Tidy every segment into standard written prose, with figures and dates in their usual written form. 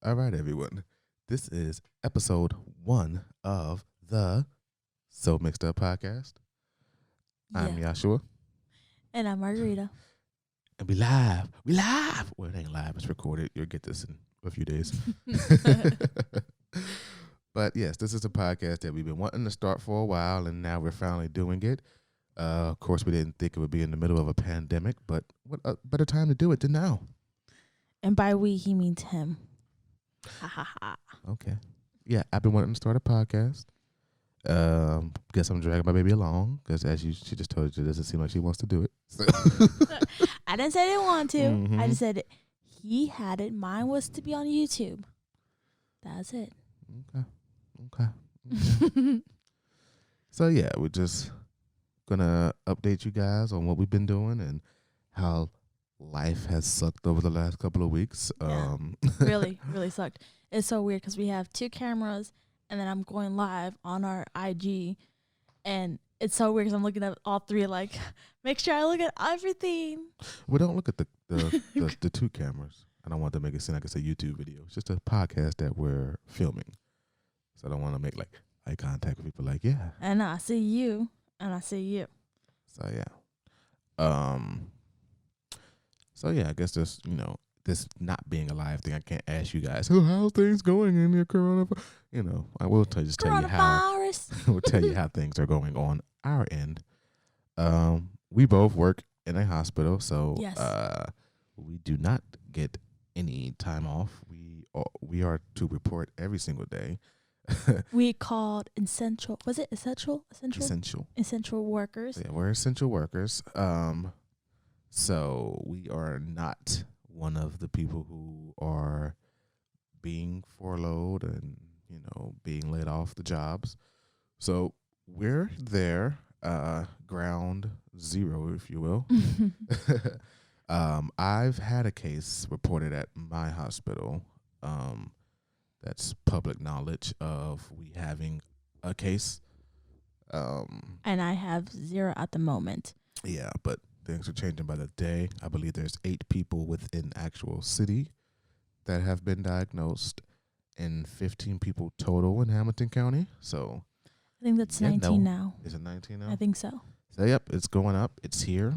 All right, everyone. This is episode 1 of the So Mixed Up podcast. I'm Yeah. Yashua, And I'm Margarita. and we live. We live. Well, it ain't live. It's recorded. You'll get this in a few days. But yes, this is a podcast that we've been wanting to start for a while, and now we're finally doing it. Of course, we didn't think it would be in the middle of a pandemic, but what a better time to do it than now? And by we, he means him. Ha ha ha. Okay. Yeah, I've been wanting to start a podcast. Guess I'm dragging my baby along because, she just told you, it doesn't seem like she wants to do it. So. I didn't say I didn't want to. Mhm. I just said he had it. Mine was to be on YouTube. That's it. Okay. So yeah, we're just gonna update you guys on what we've been doing and how life has sucked over the last couple of weeks. Yeah. Really, really sucked. It's so weird because we have 2 cameras and then I'm going live on our IG. And it's so weird because I'm looking at all 3 like, make sure I look at everything. We don't look at the 2 cameras. I don't want to make it seem like it's a YouTube video. It's just a podcast that we're filming. So I don't want to make like eye contact with people. Like, yeah. And I see you. And I see you. So yeah. So yeah, I guess this this not being a live thing. I can't ask you guys, oh, how's things going in your coronavirus? I will tell you how. Coronavirus. We'll tell you how things are going on our end. We both work in a hospital, so Yes. we do not get any time off. We are to report every single day. We called essential. Was it essential? Essential workers. Yeah, we're essential workers. So we are not one of the people who are being furloughed and being laid off the jobs. So we're there, ground zero, if you will. I've had a case reported at my hospital. That's public knowledge of we having a case. And I have 0 at the moment. Yeah, but things are changing by the day. I believe there's 8 people within actual city that have been diagnosed, and 15 people total in Hamilton County. So I think that's 19 now. Is it 19 now? I think so. So yep, it's going up. It's here.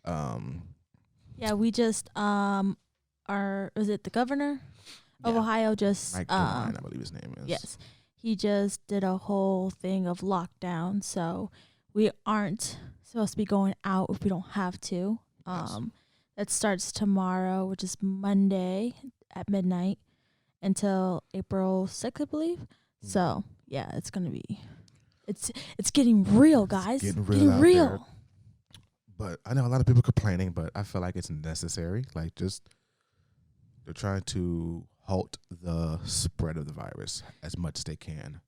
Yeah, we just was it the governor of Yeah. Ohio just Mike DeWine, I believe his name is. yes. He just did a whole thing of lockdown, so we aren't supposed to be going out if we don't have to. Yes. That starts tomorrow, which is Monday at midnight until April 6th, I believe. So, yeah, it's going to be it's getting real, guys. getting real out real. there. But I know a lot of people complaining, but I feel like it's necessary. Like, just they're trying to halt the spread of the virus as much as they can.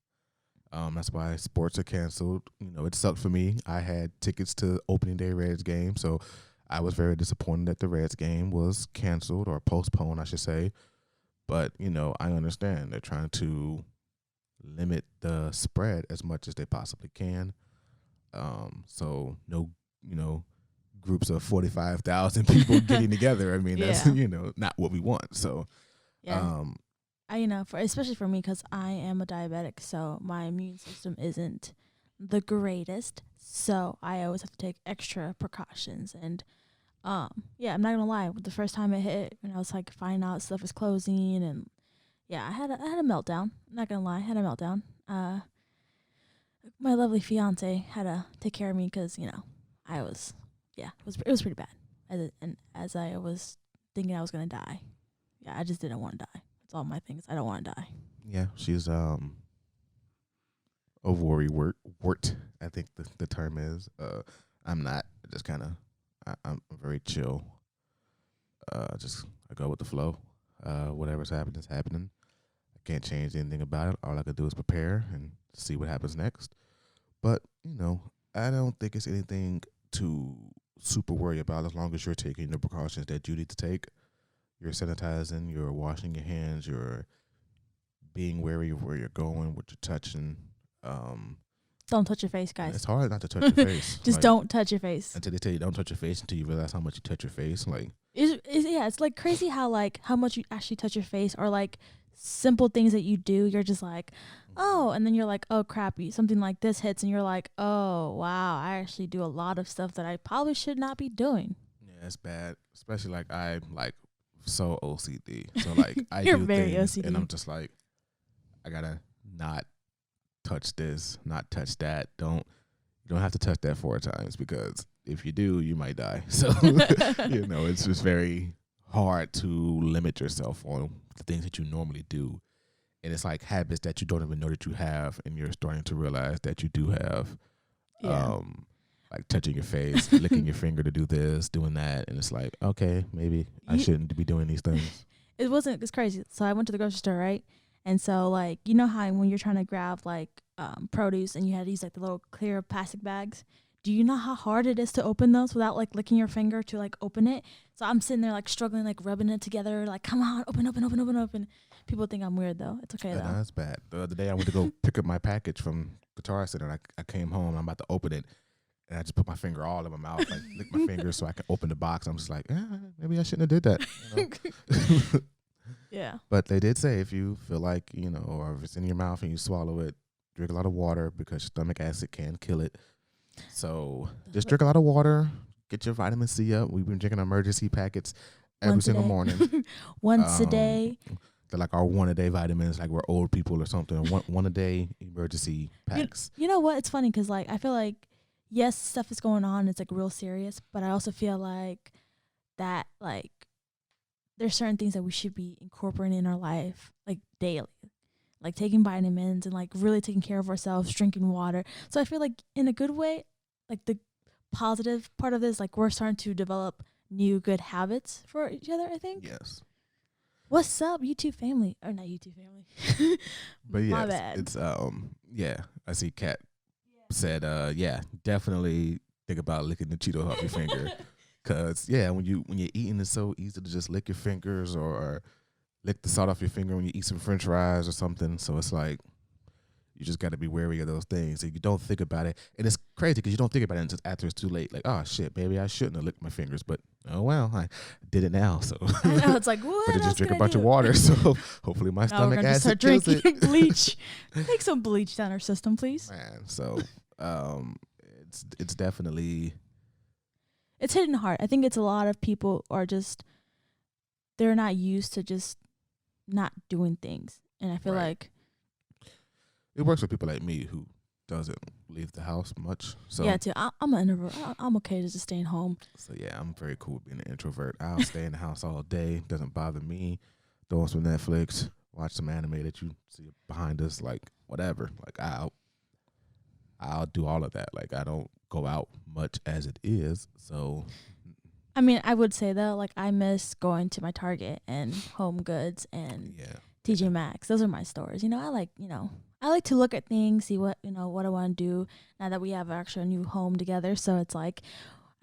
That's why sports are canceled. It sucked for me. I had tickets to opening day Reds game, so I was very disappointed that the Reds game was canceled or postponed, I should say. But, I understand. They're trying to limit the spread as much as they possibly can. So no, groups of 45,000 people getting together. I mean, that's, Yeah. not what we want. So, Yeah. Especially for me, because I am a diabetic, so my immune system isn't the greatest. So I always have to take extra precautions. And yeah, I'm not gonna lie. The first time it hit, and I was like finding out stuff is closing, and yeah, I had a meltdown. I'm not gonna lie, I had a meltdown. My lovely fiance had to take care of me because I was it was pretty bad. As I was thinking I was gonna die. Yeah, I just didn't want to die. That's all my things. I don't want to die. yeah, she's a worrywart. I think the term is. I'm not. Just kind of. I'm very chill. I go with the flow. Whatever's happening is happening. I can't change anything about it. All I could do is prepare and see what happens next. But I don't think it's anything to super worry about as long as you're taking the precautions that you need to take. You're sanitizing, you're washing your hands, you're being wary of where you're going, what you're touching. don't touch your face, And guys. it's hard not to touch your face. Just like, don't touch your face. until they tell you don't touch your face until you realize how much you touch your face. Like, Yeah, it's like crazy how much you actually touch your face, or like simple things that you do. You're just like, oh, and then you're like, oh crap, something like this hits, and you're like, oh wow, I actually do a lot of stuff that I probably should not be doing. yeah, it's bad. Especially like I'm like so OCD. So like I You're do very things OCD. and I'm just like, I gotta not touch this, not touch that. You don't have to touch that 4 times, because if you do, you might die. So it's just very hard to limit yourself on the things that you normally do. And it's like habits that you don't even know that you have, and you're starting to realize that you do have. Yeah. Like touching your face, licking your finger to do this, doing that, and it's like, okay, maybe I shouldn't be doing these things. It's crazy. So I went to the grocery store, right? And so like, you know how when you're trying to grab like produce and you had to use like the little clear plastic bags, do you know how hard it is to open those without like licking your finger to like open it? So I'm sitting there like struggling, like rubbing it together, like, come on, open. People think I'm weird though. It's okay Yeah, though. no, that's bad. The other day I went to go pick up my package from Guitar Center, and I came home, I'm about to open it, and I just put my finger all in my mouth, like lick my fingers so I can open the box. I'm just like, maybe I shouldn't have did that. Yeah. But they did say if you feel like, or if it's in your mouth and you swallow it, drink a lot of water, because stomach acid can kill it. So just drink a lot of water, get your vitamin C up. We've been drinking emergency packets every single morning. Once a day. They're like our 1-a-day vitamins, like we're old people or something. One a day emergency packs. You know what? It's funny because like I feel like, yes, stuff is going on. It's like real serious, but I also feel like that like there's certain things that we should be incorporating in our life like daily, like taking vitamins and like really taking care of ourselves, drinking water. So I feel like in a good way, like the positive part of this, like we're starting to develop new good habits for each other, I think. Yes. What's up, YouTube family? Or not YouTube family. But My yes, bad. it's I see Kat said definitely think about licking the Cheetos off your finger. Cause when you're eating, it's so easy to just lick your fingers or lick the salt off your finger when you eat some French fries or something. So it's like you just got to be wary of those things. And you don't think about it, and it's crazy because you don't think about it until after it's too late. Like, oh shit, maybe I shouldn't have licked my fingers, but oh well, I did it now. So I know, it's like, what? But I just drink a bunch of water, so hopefully my Now we're stomach gonna just acid start kills drinking it. bleach. Take some bleach down our system, please. Man, so it's definitely It's hitting hard. I think it's a lot of people are just, they're not used to just not doing things. And I feel Right. like, it works for people like me who doesn't leave the house much. So yeah, too. I'm an introvert. I'm okay to just staying home. So yeah, I'm very cool with being an introvert. I'll stay in the house all day. Doesn't bother me. Throw on some Netflix, watch some anime that you see behind us, like whatever. Like I'll do all of that. Like I don't go out much as it is. So I mean, I would say though, like I miss going to my Target and Home Goods and yeah. TJ Maxx. Those are my stores. I like to look at things, see what I want to do now that we have actually a new home together. So it's like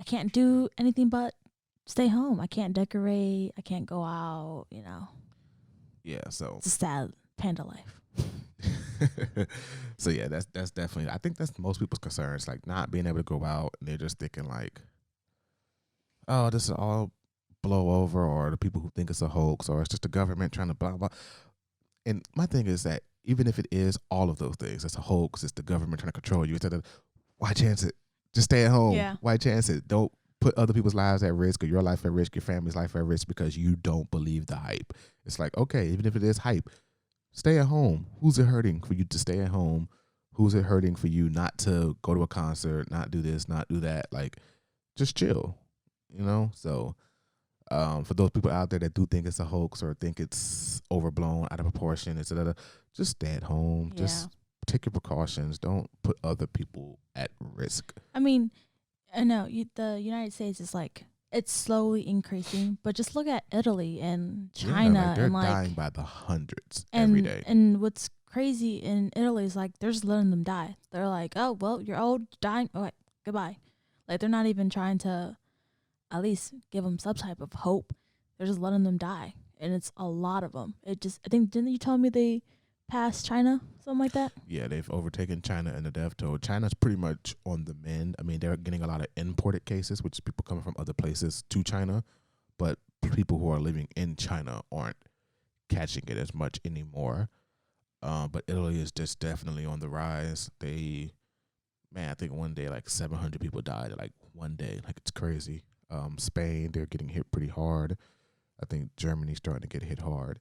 I can't do anything but stay home. I can't decorate. I can't go out. Yeah. So It's a sad panda life. so yeah, that's definitely. I think that's most people's concerns, like not being able to go out, and they're just thinking like, oh, this is all blow over, or the people who think it's a hoax, or it's just the government trying to blah blah. And my thing is that even if it is all of those things, it's a hoax, it's the government trying to control you. Instead of, why chance it? Just stay at home. Yeah. Why chance it? Don't put other people's lives at risk or your life at risk, your family's life at risk because you don't believe the hype. It's like, okay, even if it is hype, stay at home. Who's it hurting for you to stay at home? Who's it hurting for you not to go to a concert, not do this, not do that? Like, just chill, So for those people out there that do think it's a hoax or think it's overblown, out of proportion, etc., just stay at home. Yeah. Just take your precautions. Don't put other people at risk. I mean, I know the United States is like, it's slowly increasing, but just look at Italy and China they're and like dying by the hundreds every day. And what's crazy in Italy is like they're just letting them die. They're like, oh well, you're old, dying. All right, goodbye. Like they're not even trying to at least give them some type of hope. They're just letting them die, and it's a lot of them. I think didn't you tell me they passed China, something like that. Yeah, they've overtaken China in the death toll. China's pretty much on the mend. I mean, they're getting a lot of imported cases, which is people coming from other places to China, but people who are living in China aren't catching it as much anymore. But Italy is just definitely on the rise. I think one day like 700 people died like one day. Like, it's crazy. Spain, they're getting hit pretty hard. I think Germany's starting to get hit hard.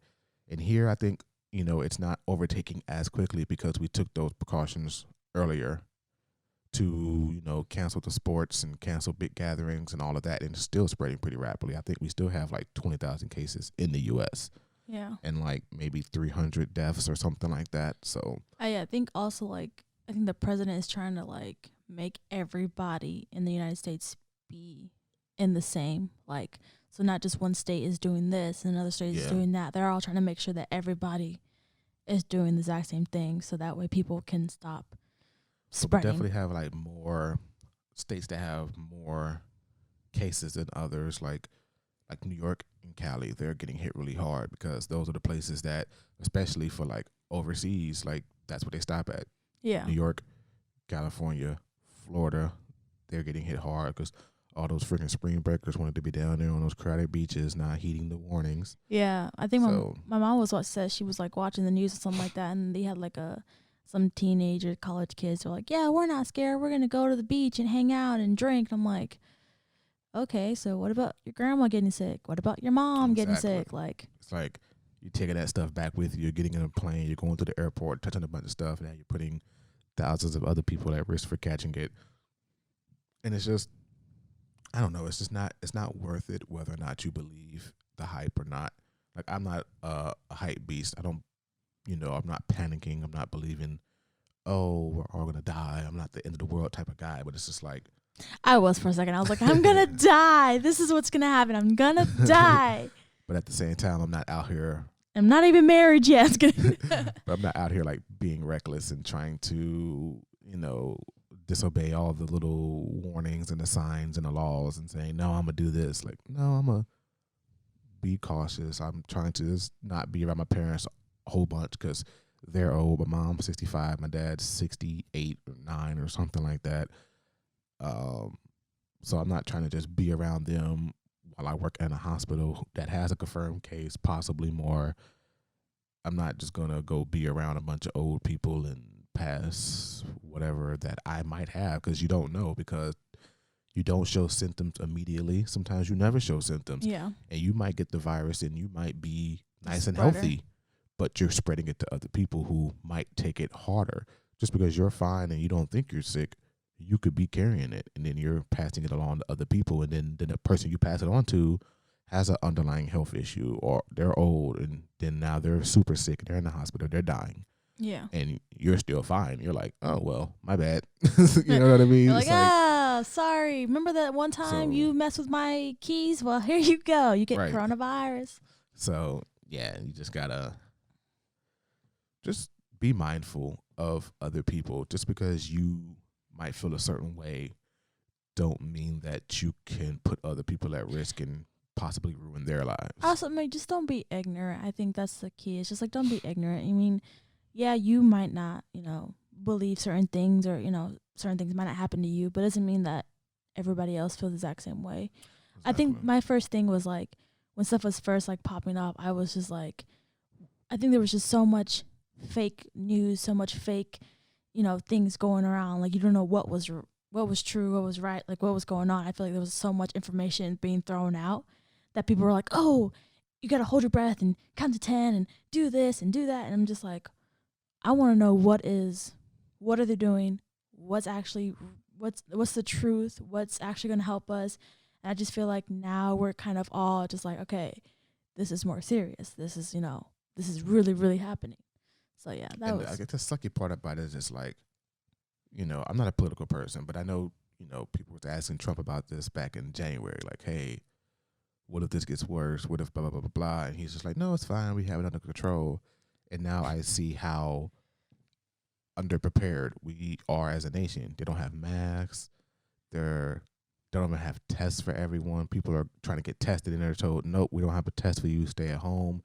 And here, I think, it's not overtaking as quickly because we took those precautions earlier to, cancel the sports and cancel big gatherings and all of that. And it's still spreading pretty rapidly. I think we still have like 20,000 cases in the U.S. Yeah. And like maybe 300 deaths or something like that. So I think also like I think the president is trying to like make everybody in the United States be in the same, like, so not just one state is doing this and another state is doing that. They're all trying to make sure that everybody is doing the exact same thing, so that way people can stop spreading. We definitely have like more states that have more cases than others, like New York and Cali. They're getting hit really hard because those are the places that, especially for like overseas, like that's what they stop at. Yeah. New York, California, Florida, they're getting hit hard because all those freaking spring breakers wanted to be down there on those crowded beaches, not heeding the warnings. Yeah, I think my mom was what said she was like watching the news or something like that, and they had like some teenager college kids were like, yeah, we're not scared, we're gonna go to the beach and hang out and drink. And I'm like, okay, so what about your grandma getting sick? What about your mom getting sick? Like, it's like you're taking that stuff back with you. You're getting in a plane. You're going to the airport, touching a bunch of stuff. Now you're putting thousands of other people at risk for catching it. And it's just, I don't know. It's just not. It's not worth it whether or not you believe the hype or not. Like, I'm not a hype beast. I don't. I'm not panicking. I'm not believing. Oh, we're all gonna die. I'm not the end of the world type of guy. But it's just like, I was for a second. I was like, I'm gonna die. This is what's gonna happen. I'm gonna die. But at the same time, I'm not out here. I'm not even married yet. But I'm not out here like being reckless and trying to, disobey all the little warnings and the signs and the laws and saying, no, I'm gonna do this. Like, no, I'm gonna be cautious. I'm trying to just not be around my parents a whole bunch because they're old. My mom's 65. My dad's 68 or 9 or something like that. So I'm not trying to just be around them while I work in a hospital that has a confirmed case, possibly more. I'm not just going to go be around a bunch of old people and pass whatever that I might have, because you don't know, because you don't show symptoms immediately. Sometimes you never show symptoms. Yeah. And you might get the virus and you might be nice and healthy, but you're spreading it to other people who might take it harder. Just because you're fine and you don't think you're sick, you could be carrying it, and then you're passing it along to other people, and then the person you pass it on to has an underlying health issue, or they're old, and then now they're super sick, they're in the hospital, they're dying. Yeah. And you're still fine. You're like, oh, well, my bad. You know what I mean? You're like, sorry. Remember that one time you messed with my keys? Well, here you go. You get coronavirus. So, yeah, you just got to just be mindful of other people. Just because you might feel a certain way don't mean that you can put other people at risk and possibly ruin their lives. Also, just don't be ignorant. I think that's the key. It's just like, don't be ignorant. I mean, yeah, you might not, believe certain things, or, certain things might not happen to you, but it doesn't mean that everybody else feels the exact same way. Exactly. I think my first thing was like, when stuff was first like popping up, I was just like, I think there was just so much fake news, so much fake, things going around. Like, you don't know what was true, what was right, like what was going on. I feel like there was so much information being thrown out that people were like, oh, you got to hold your breath and count to 10 and do this and do that. And I'm just like, I want to know what are they doing? What's the truth? What's actually going to help us? And I just feel like now we're kind of all just like, okay, this is more serious. This is, this is really, really happening. So yeah, I guess the sucky part about it is just like, I'm not a political person, but I know, people was asking Trump about this back in January, like, hey, what if this gets worse? What if blah, blah, blah, blah, blah? And he's just like, no, it's fine. We have it under control. And now I see how underprepared we are as a nation. They don't have masks. They don't even have tests for everyone. People are trying to get tested and they're told, nope, we don't have a test for you. Stay at home.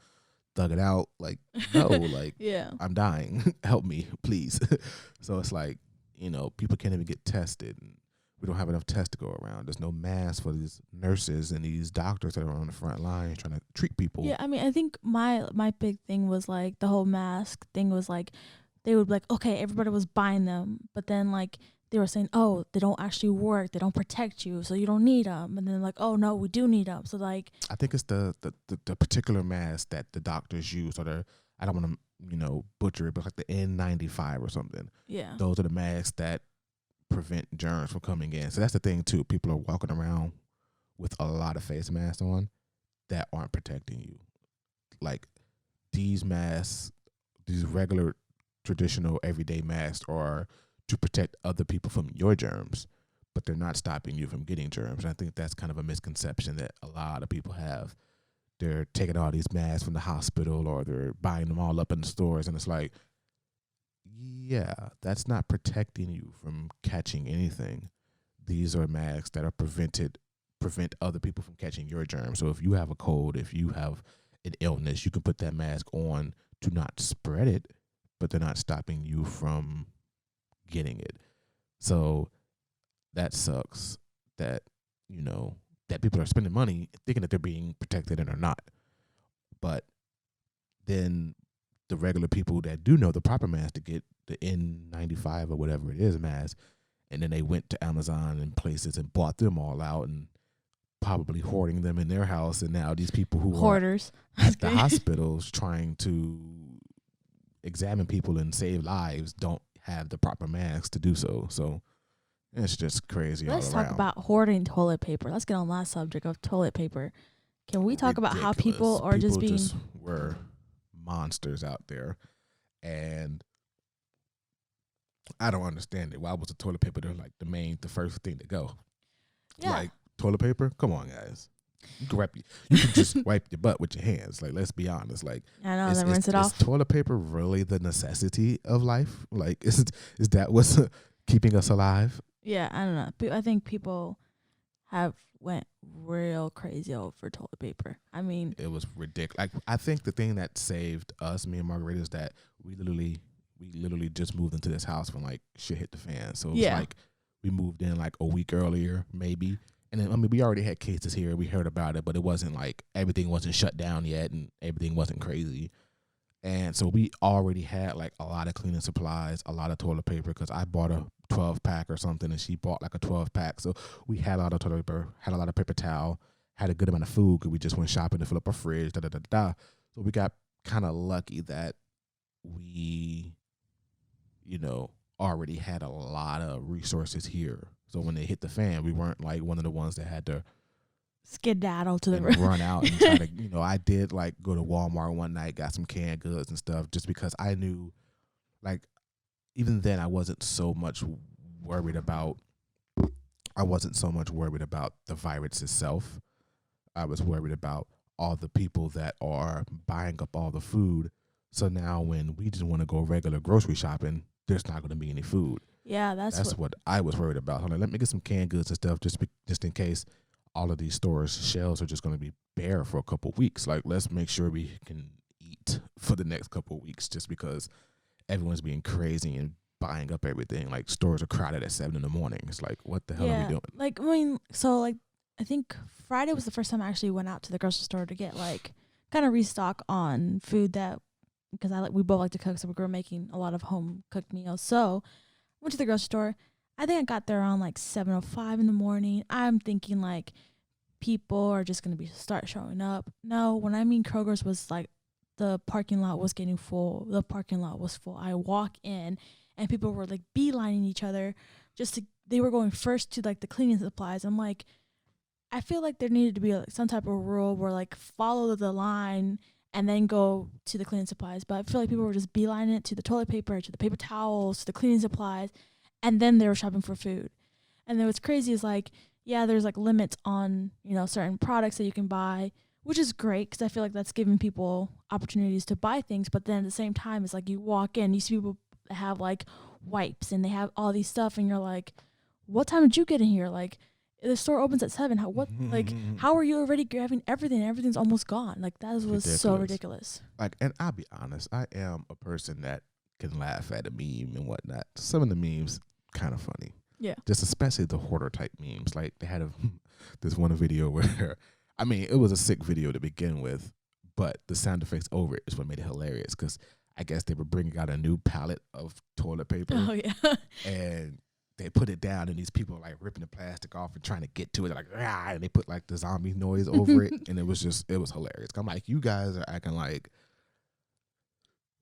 thug it out. Like, no, like, Yeah. I'm dying. Help me, please. So it's like, people can't even get tested. And we don't have enough tests to go around. There's no mask for these nurses and these doctors that are on the front line trying to treat people. Yeah, I mean, I think my big thing was like the whole mask thing was like they would be like, okay, everybody was buying them, but then like they were saying, oh, they don't actually work, they don't protect you, so you don't need them, and then like, oh no, we do need them, so like I think it's the particular mask that the doctors use, or I don't want to butcher it, but like the N95 or something. yeah, Those are the masks that prevent germs from coming in. So that's the thing too. People are walking around with a lot of face masks on that aren't protecting you. Like these masks, these regular traditional everyday masks are to protect other people from your germs, but they're not stopping you from getting germs. And I think that's kind of a misconception that a lot of people have. They're taking all these masks from the hospital or they're buying them all up in the stores, and it's like, yeah, that's not protecting you from catching anything. These are masks that are prevent other people from catching your germs. So if you have a cold, if you have an illness, you can put that mask on to not spread it, but they're not stopping you from getting it. So that sucks that, that people are spending money thinking that they're being protected and are not. But then the regular people that do know the proper mask to get the N95 or whatever it is mask, and then they went to Amazon and places and bought them all out and probably hoarding them in their house. And now these people who hoarders are at the hospitals trying to examine people and save lives don't have the proper masks to do so. So it's just crazy. Let's all talk around. about hoarding toilet paper. Let's get on that subject of toilet paper. Can we talk about how people are people just being were monsters out there, and I don't understand it. Why was the toilet paper the first thing to go? yeah. Like toilet paper? Come on, guys. You can just wipe your butt with your hands. Like, let's be honest. Like, I know, then rinse it off. Is toilet paper really the necessity of life? Like, is that what's keeping us alive? Yeah, I don't know. I think people have went real crazy over toilet paper. I mean, it was ridiculous. Like, I think the thing that saved us, me and Margarita, is that we literally just moved into this house when like shit hit the fan. So it was like we moved in like a week earlier, maybe. And then, we already had cases here. We heard about it, but it wasn't like everything wasn't shut down yet and everything wasn't crazy. And so we already had like a lot of cleaning supplies, a lot of toilet paper, because I bought a 12-pack or something and she bought like a 12-pack. So we had a lot of toilet paper, had a lot of paper towel, had a good amount of food because we just went shopping to fill up our fridge, So we got kind of lucky that we, already had a lot of resources here. So when they hit the fan, we weren't like one of the ones that had to skedaddle to the run out and try to, I did like go to Walmart one night, got some canned goods and stuff, just because I knew, like, even then I wasn't so much worried about the virus itself. I was worried about all the people that are buying up all the food. So now when we just want to go regular grocery shopping, there's not going to be any food. Yeah, that's what I was worried about. Let me get some canned goods and stuff just in case all of these stores' shelves are just going to be bare for a couple of weeks. Like, let's make sure we can eat for the next couple of weeks, just because everyone's being crazy and buying up everything. Like, stores are crowded at 7 a.m. It's like, what the hell are we doing? Like, I mean, so like, I think Friday was the first time I actually went out to the grocery store to get like kind of restock on food that, because we both like to cook, so we were making a lot of home cooked meals. So went to the grocery store. I think I got there around like 7:05 in the morning. I'm thinking like people are just gonna start showing up. No, when I mean Kroger's was like the parking lot was getting full. The parking lot was full. I walk in and people were like beelining each other they were going first to like the cleaning supplies. I'm like, I feel like there needed to be like some type of rule where like follow the line and then go to the cleaning supplies. But I feel like people were just beelining it to the toilet paper, to the paper towels, to the cleaning supplies, and then they were shopping for food. And then what's crazy is like, yeah, there's like limits on, certain products that you can buy, which is great because I feel like that's giving people opportunities to buy things. But then at the same time, it's like you walk in, you see people that have like wipes and they have all these stuff, and you're like, what time did you get in here? Like, the store opens at 7. How are you already grabbing everything? Everything's almost gone. Like that was so ridiculous. Like, and I'll be honest, I am a person that can laugh at a meme and whatnot. Some of the memes kind of funny. Yeah. Just especially the hoarder type memes. Like they had this one video where, I mean, it was a sick video to begin with, but the sound effects over it is what made it hilarious. Because I guess they were bringing out a new palette of toilet paper. Oh yeah. And they put it down, and these people are like ripping the plastic off and trying to get to it, like and they put like the zombie noise over it, and it was hilarious. I'm like, you guys are acting like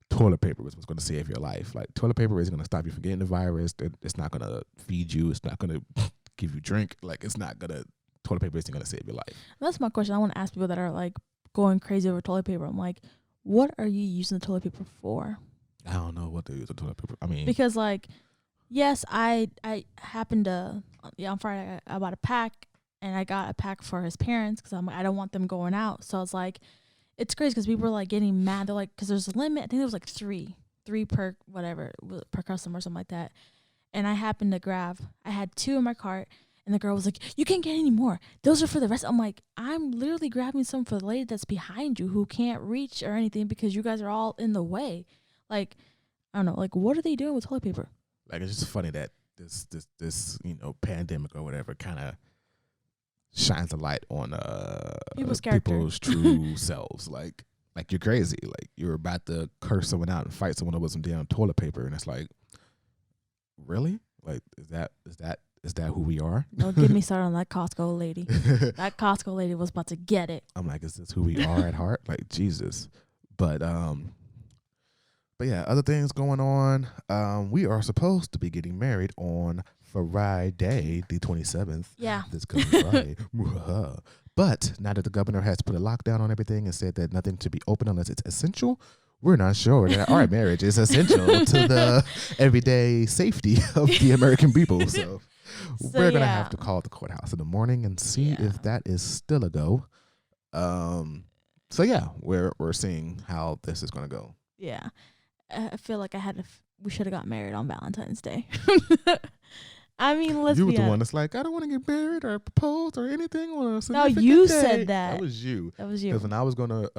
toilet paper was what's going to save your life. Like toilet paper is going to stop you from getting the virus. It's not going to feed you. It's not going to give you drink. Like it's not going to. Toilet paper isn't going to save your life. That's my question. I want to ask people that are like going crazy over toilet paper. I'm like, what are you using the toilet paper for? I don't know what they use the toilet paper. I mean, because like. Yes, I happened to, on Friday, I bought a pack, and I got a pack for his parents because I don't want them going out. So it's like, it's crazy because people were like getting mad. They're like, because there's a limit. I think there was like three per whatever, per customer or something like that. And I happened to grab, I had 2 in my cart, and the girl was like, you can't get any more. Those are for the rest. I'm like, I'm literally grabbing some for the lady that's behind you who can't reach or anything because you guys are all in the way. Like, I don't know, like, what are they doing with toilet paper? Like, it's just funny that this pandemic or whatever kind of shines a light on people's true selves. Like you're crazy. Like you're about to curse someone out and fight someone over some damn toilet paper, and it's like, really? Like, is that who we are? Don't get me started on that Costco lady. That Costco lady was about to get it. I'm like, is this who we are at heart? Like, Jesus. But yeah, other things going on. We are supposed to be getting married on Friday, the 27th. Yeah. This coming Friday. But now that the governor has put a lockdown on everything and said that nothing to be open unless it's essential, we're not sure that our marriage is essential to the everyday safety of the American people. So we're going to have to call the courthouse in the morning and see if that is still a go. So yeah, we're seeing how this is going to go. Yeah. I feel like we should have got married on Valentine's Day. I mean, let's be honest. You were the one that's like, I don't want to get married or propose or anything on a significant No, you day. said that. That was you. Because when I was going to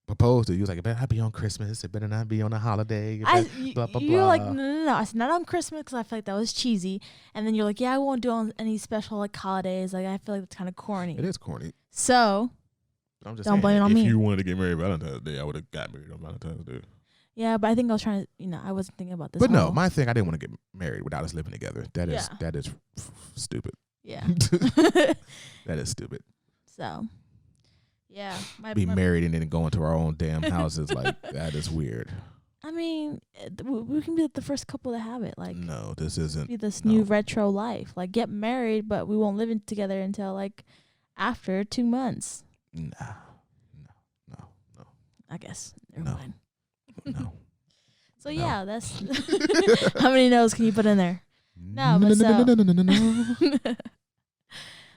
propose to you, was like, it better not be on Christmas. It better not be on a holiday. Blah, blah, you're blah. like, no. I said, not on Christmas because I feel like that was cheesy. And then you're like, yeah, I won't do on any special like holidays. Like, I feel like it's kind of corny. It is corny. So... I'm just don't blame it on me. If you wanted to get married Valentine's Day, I would have got married on Valentine's Day. Yeah, but I think I was trying to, I wasn't thinking about this. But no, my thing, I didn't want to get married without us living together. That is stupid. Yeah. That is stupid. So, yeah. Be married and then go into our own damn houses. Like, that is weird. I mean, we can be the first couple to have it. Like, no, this isn't. Be this new retro life. Like, get married, but we won't live together until, like, after 2 months. No. I guess. Never mind. No. So yeah, that's how many no's can you put in there? No.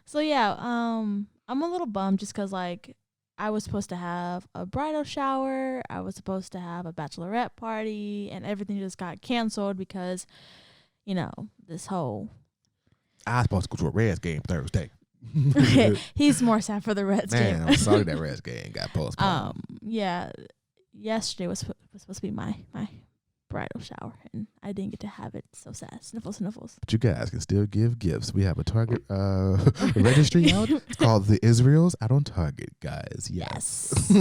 So yeah, I'm a little bummed just because like I was supposed to have a bridal shower, I was supposed to have a bachelorette party, and everything just got canceled because, this whole. I was supposed to go to a Reds game Thursday. He's more sad for the Reds game. I'm sorry that Reds game got postponed. Yeah, yesterday was supposed to be my bridal shower, and I didn't get to have it. So sad. Sniffles. But you guys can still give gifts. We have a Target registry out. It's called The Israels out on Target, guys. Yes.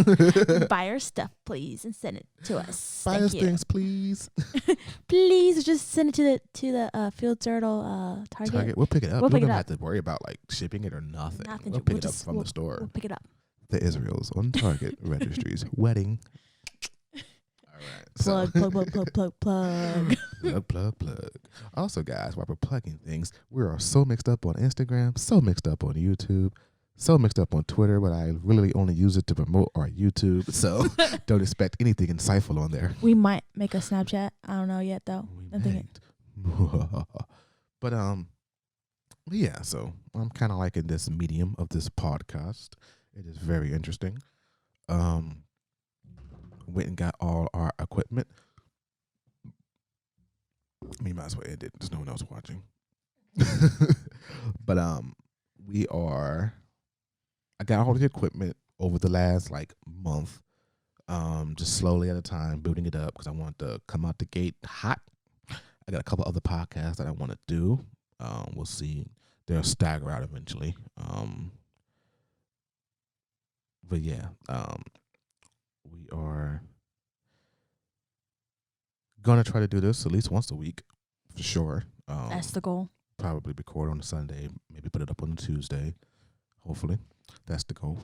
Buy our stuff, please, and send it to us. Buy us things, please. Please, just send it to the Field Turtle Target. We'll pick it up. We don't have to worry about like shipping it or nothing. We'll pick it up from the store. We'll pick it up. The Israels on Target registries. Wedding. All right. Plug. Also, guys, while we're plugging things, we are so mixed up on Instagram, so mixed up on YouTube, so mixed up on Twitter, but I really only use it to promote our YouTube. So don't expect anything insightful on there. We might make a Snapchat. I don't know yet, though. But yeah. So I'm kind of liking this medium of this podcast. It is very interesting. Went and got all our equipment. I mean, might as well end it. There's no one else watching. But I got all the equipment over the last like month. Just slowly at a time, building it up because I want to come out the gate hot. I got a couple other podcasts that I want to do. We'll see. They'll stagger out eventually. But yeah, we are gonna try to do this at least once a week for sure. That's the goal. Probably record on a Sunday, maybe put it up on a Tuesday. Hopefully, that's the goal.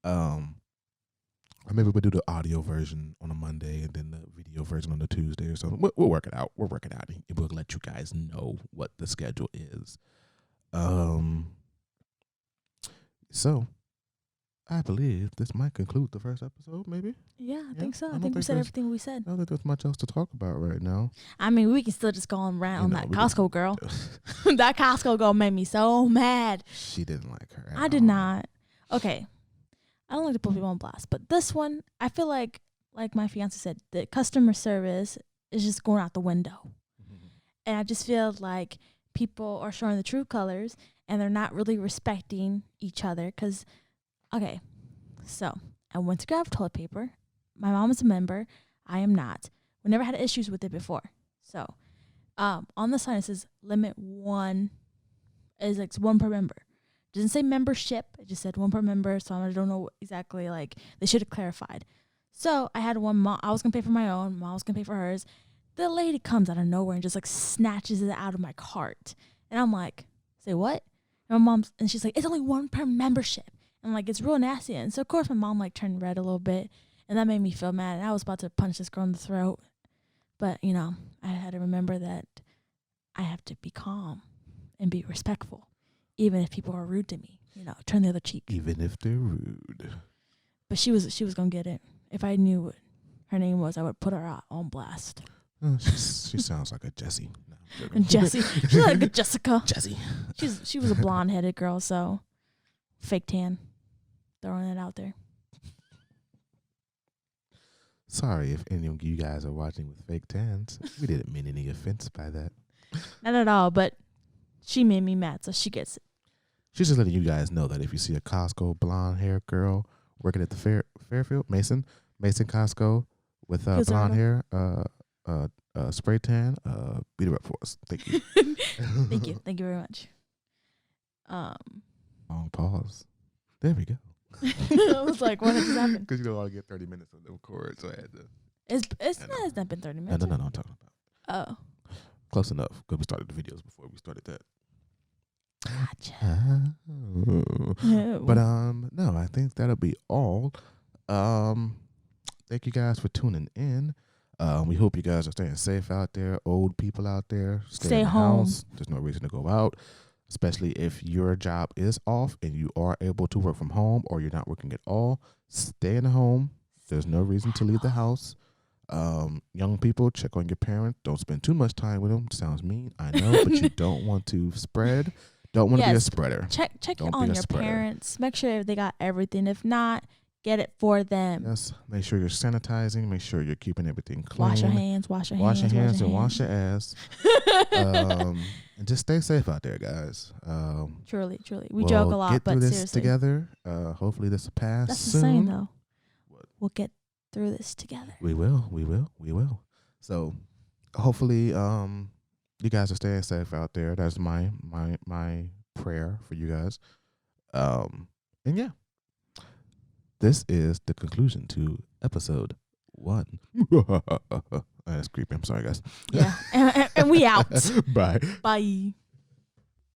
Or maybe we'll do the audio version on a Monday and then the video version on a Tuesday or something. We'll work it out. We'll work it out. And we'll let you guys know what the schedule is. So, I believe this might conclude the first episode, maybe? Yeah, I think so. I think we said everything we said. I don't think there's much else to talk about right now. I mean, we can still just go on rant on that Costco girl. That Costco girl made me so mad. She didn't like her. I did not. Okay. I don't like to put people on blast, but this one, I feel like my fiance said, the customer service is just going out the window. Mm-hmm. And I just feel like people are showing the true colors and they're not really respecting each other. Because, okay, so I went to grab toilet paper. My mom is a member. I am not. We never had issues with it before. So on the sign, it says limit one is like one per member. It doesn't say membership. It just said one per member. So I don't know exactly. Like, they should have clarified. So I had one. I was going to pay for my own. Mom was going to pay for hers. The lady comes out of nowhere and just like snatches it out of my cart. And I'm like, say what? And and she's like, it's only one per membership. And like, it's real nasty. And so of course my mom like turned red a little bit. And that made me feel mad. And I was about to punch this girl in the throat. But, you know, I had to remember that I have to be calm and be respectful. Even if people are rude to me, you know, turn the other cheek. Even if they're rude. But she was gonna get it. If I knew what her name was, I would put her on blast. Oh, she sounds like a Jessie. No, Jessie, she's like a Jessica. Jessie. She was a blonde-headed girl, so fake tan. Throwing it out there. Sorry if any of you guys are watching with fake tans. We didn't mean any offense by that. Not at all, but she made me mad, so she gets it. She's just letting you guys know that if you see a Costco blonde-haired girl working at the Fairfield, Mason Costco with blonde hair, spray tan, beat her up for us. Thank you. Thank you very much. Long pause. There we go. I was like, what just happened? Because you don't want to get 30 minutes of the record, so I had to. It's not been 30 minutes. No, I'm talking about. Oh. Close enough, because we started the videos before we started that. Gotcha. But no, I think that'll be all. Thank you guys for tuning in. We hope you guys are staying safe out there. Old people out there, stay in the home. house. There's no reason to go out, especially if your job is off and you are able to work from home or you're not working at all. Stay in the home. There's no reason to leave the house. Young people, check on your parents. Don't spend too much time with them. Sounds mean, I know, but you don't want to spread. Don't want to be a spreader. Check on your parents. Make sure they got everything. If not, get it for them. Yes. Make sure you're sanitizing. Make sure you're keeping everything clean. Wash your hands. Wash your hands and wash your ass. And just stay safe out there, guys. Truly. We joke a lot, get but through this seriously. Together. Hopefully this will pass That's soon. the saying, though. What? We'll get through this together. We will. So hopefully you guys are staying safe out there. That's my prayer for you guys. And yeah, this is the conclusion to episode 1. That's creepy. I'm sorry, guys. Yeah, and we out. Bye. Bye.